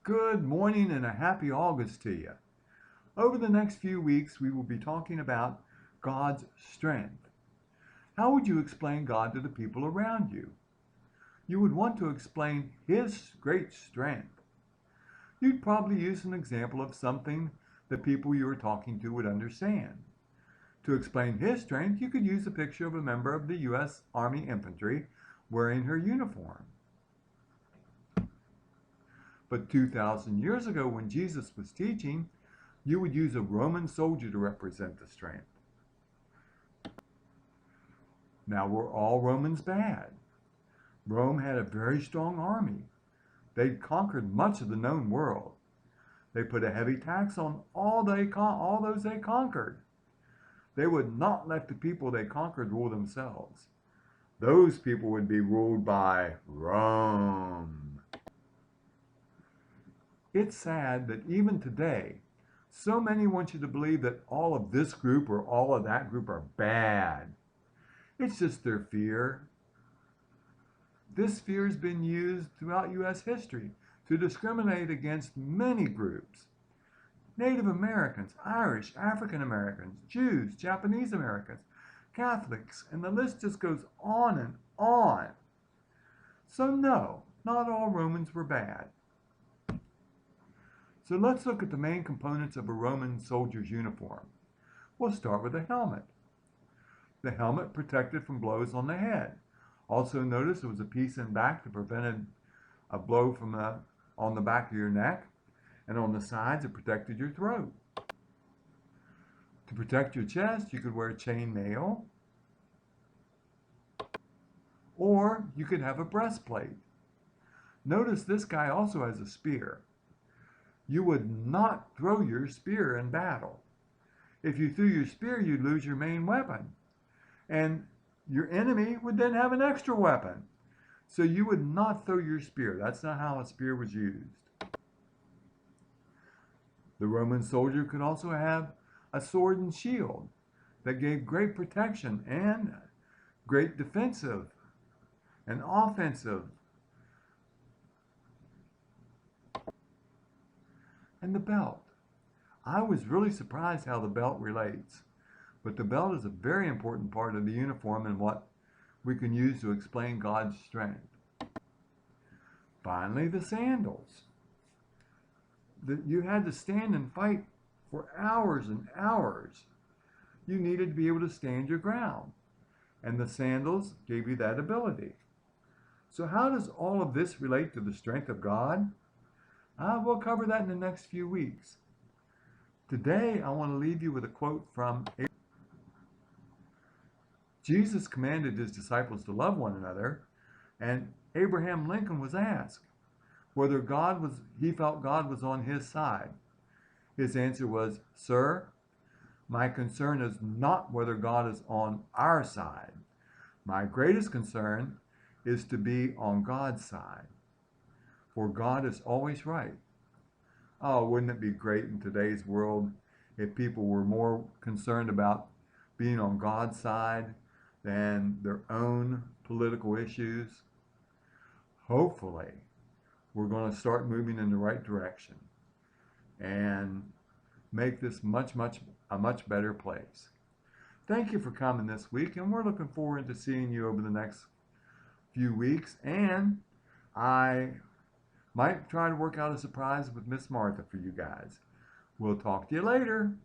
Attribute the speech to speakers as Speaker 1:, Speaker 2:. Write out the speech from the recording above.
Speaker 1: Good morning and a happy August to you. Over the next few weeks, we will be talking about God's strength. How would you explain God to the people around you? You would want to explain His great strength. You'd probably use an example of something the people you were talking to would understand. To explain His strength, you could use a picture of a member of the U.S. Army Infantry wearing her uniform. But 2,000 years ago, when Jesus was teaching, you would use a Roman soldier to represent the strength. Now, were all Romans bad? Rome had a very strong army. They'd conquered much of the known world. They put a heavy tax on all those they conquered. They would not let the people they conquered rule themselves. Those people would be ruled by Rome. It's sad that even today, so many want you to believe that all of this group or all of that group are bad. It's just their fear. This fear has been used throughout U.S. history to discriminate against many groups. Native Americans, Irish, African Americans, Jews, Japanese Americans, Catholics, and the list just goes on and on. So no, not all Romans were bad. So let's look at the main components of a Roman soldier's uniform. We'll start with the helmet. The helmet protected from blows on the head. Also notice there was a piece in back that prevented a blow on the back of your neck, and on the sides it protected your throat. To protect your chest, you could wear chain mail, or you could have a breastplate. Notice this guy also has a spear. You would not throw your spear in battle. If you threw your spear, you'd lose your main weapon. And your enemy would then have an extra weapon. So you would not throw your spear. That's not how a spear was used. The Roman soldier could also have a sword and shield that gave great protection and great defensive and offensive. And the belt. I was really surprised how the belt relates, but the belt is a very important part of the uniform and what we can use to explain God's strength. Finally, the sandals. You had to stand and fight for hours and hours. You needed to be able to stand your ground, and the sandals gave you that ability. So how does all of this relate to the strength of God? We'll cover that in the next few weeks. Today, I want to leave you with a quote from Jesus commanded his disciples to love one another, and Abraham Lincoln was asked whether he felt God was on his side. His answer was, "Sir, my concern is not whether God is on our side. My greatest concern is to be on God's side. For God is always right." Oh, wouldn't it be great in today's world if people were more concerned about being on God's side than their own political issues? Hopefully, we're going to start moving in the right direction and make this a much better place. Thank you for coming this week, and we're looking forward to seeing you over the next few weeks. And I might try to work out a surprise with Miss Martha for you guys. We'll talk to you later.